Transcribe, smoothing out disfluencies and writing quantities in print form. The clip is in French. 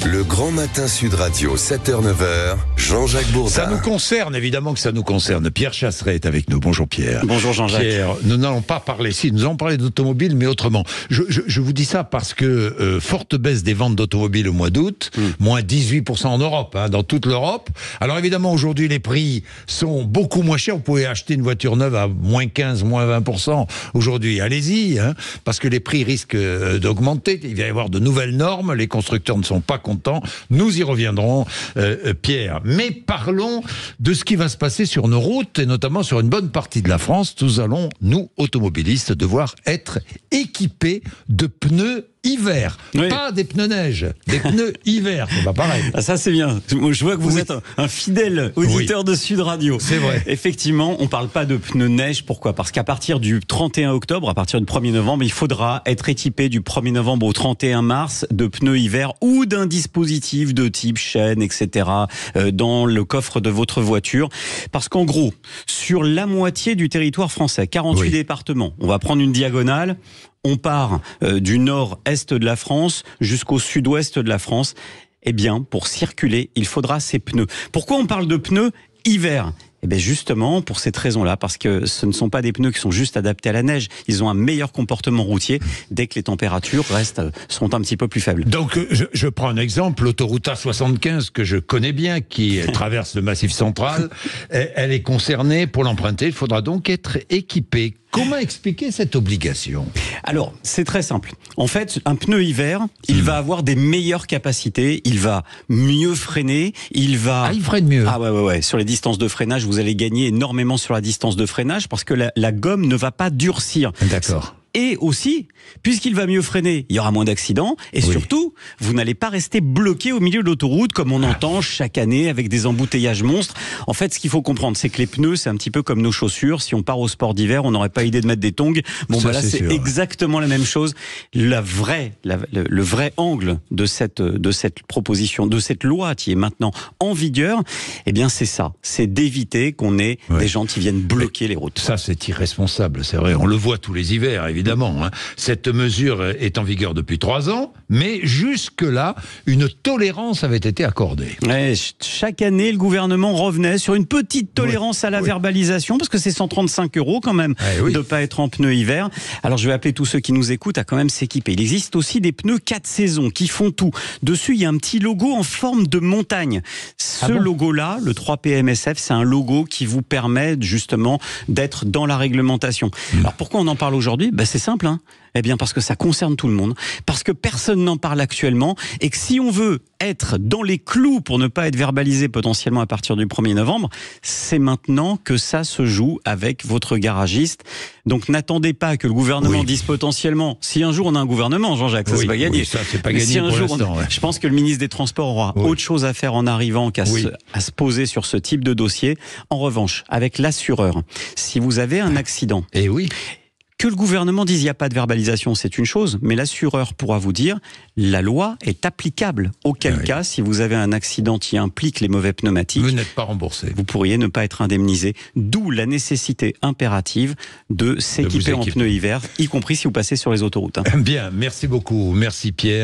Le Grand Matin Sud Radio, 7h-9h, Jean-Jacques Bourdin. Ça nous concerne, évidemment que ça nous concerne. Pierre Chasseret est avec nous. Bonjour Pierre. Bonjour Jean-Jacques. Pierre, nous n'allons pas parler, nous allons parler d'automobile, mais autrement. Je vous dis ça parce que forte baisse des ventes d'automobiles au mois d'août, moins 18% en Europe, dans toute l'Europe. Alors évidemment, aujourd'hui, les prix sont beaucoup moins chers. Vous pouvez acheter une voiture neuve à moins 15, moins 20% aujourd'hui. Allez-y, parce que les prix risquent d'augmenter. Il va y avoir de nouvelles normes. Les constructeurs ne sont pas contents. Nous y reviendrons, Pierre. Mais parlons de ce qui va se passer sur nos routes, et notamment sur une bonne partie de la France. Nous allons, nous, automobilistes, devoir être équipés de pneus hiver. Oui. Pas des pneus neige, des pneus hiver. C'est pas pareil. Ah, ça, c'est bien. Je vois que vous êtes un fidèle auditeur de Sud Radio. C'est vrai. Effectivement, on parle pas de pneus neige. Pourquoi ? Parce qu'à partir du 31 octobre, à partir du 1er novembre, il faudra être équipé du 1er novembre au 31 mars de pneus hiver ou d'un dispositif de type chaîne, etc. dans le coffre de votre voiture. Parce qu'en gros, sur la moitié du territoire français, 48 départements, on va prendre une diagonale. On part du nord-est de la France jusqu'au sud-ouest de la France. Eh bien, pour circuler, il faudra ces pneus. Pourquoi on parle de pneus hiver ? Eh bien justement, pour cette raison-là, parce que ce ne sont pas des pneus qui sont juste adaptés à la neige. Ils ont un meilleur comportement routier dès que les températures seront un petit peu plus faibles. Donc, je prends un exemple, l'autoroute A75 que je connais bien, qui traverse le Massif central, elle est concernée. Pour l'emprunter, il faudra donc être équipé. Comment expliquer cette obligation ? Alors, c'est très simple. En fait, un pneu hiver, il va avoir des meilleures capacités, il va mieux freiner, il freine mieux. Ah ouais. Sur les distances de freinage, vous allez gagner énormément sur la distance de freinage parce que la gomme ne va pas durcir. D'accord. Et aussi, puisqu'il va mieux freiner, il y aura moins d'accidents. Et surtout, vous n'allez pas rester bloqué au milieu de l'autoroute comme on entend chaque année avec des embouteillages monstres. En fait, ce qu'il faut comprendre, c'est que les pneus, c'est un petit peu comme nos chaussures. Si on part au sport d'hiver, on n'aurait pas idée de mettre des tongs. Bon, là, c'est exactement la même chose. Le vrai angle de cette proposition, de cette loi qui est maintenant en vigueur, eh bien, c'est ça. C'est d'éviter qu'on ait des gens qui viennent bloquer les routes. Ça, c'est irresponsable, c'est vrai. On le voit tous les hivers, évidemment. Cette mesure est en vigueur depuis 3 ans, mais jusque-là, une tolérance avait été accordée. Ouais, chaque année, le gouvernement revenait sur une petite tolérance à la verbalisation, parce que c'est 135 € quand même de ne pas être en pneus hiver. Alors je vais appeler tous ceux qui nous écoutent à quand même s'équiper. Il existe aussi des pneus 4 saisons qui font tout. Dessus, il y a un petit logo en forme de montagne. Ce logo-là, le 3PMSF, c'est un logo qui vous permet justement d'être dans la réglementation. Alors pourquoi on en parle aujourd'hui ? C'est simple, Eh bien, parce que ça concerne tout le monde, parce que personne n'en parle actuellement, et que si on veut être dans les clous pour ne pas être verbalisé potentiellement à partir du 1er novembre, c'est maintenant que ça se joue avec votre garagiste. Donc n'attendez pas que le gouvernement dise potentiellement, si un jour on a un gouvernement, Jean-Jacques, ça c'est pas gagné. Ça c'est pas gagné si pour l'instant. Je pense que le ministre des Transports aura autre chose à faire en arrivant qu'à se poser sur ce type de dossier. En revanche, avec l'assureur, si vous avez un accident... Que le gouvernement dise il n'y a pas de verbalisation, c'est une chose, mais l'assureur pourra vous dire la loi est applicable. Auquel cas, si vous avez un accident qui implique les mauvais pneumatiques, vous n'êtes pas remboursé. Vous pourriez ne pas être indemnisé. D'où la nécessité impérative de s'équiper en pneus hiver, y compris si vous passez sur les autoroutes. Bien, merci beaucoup. Merci Pierre.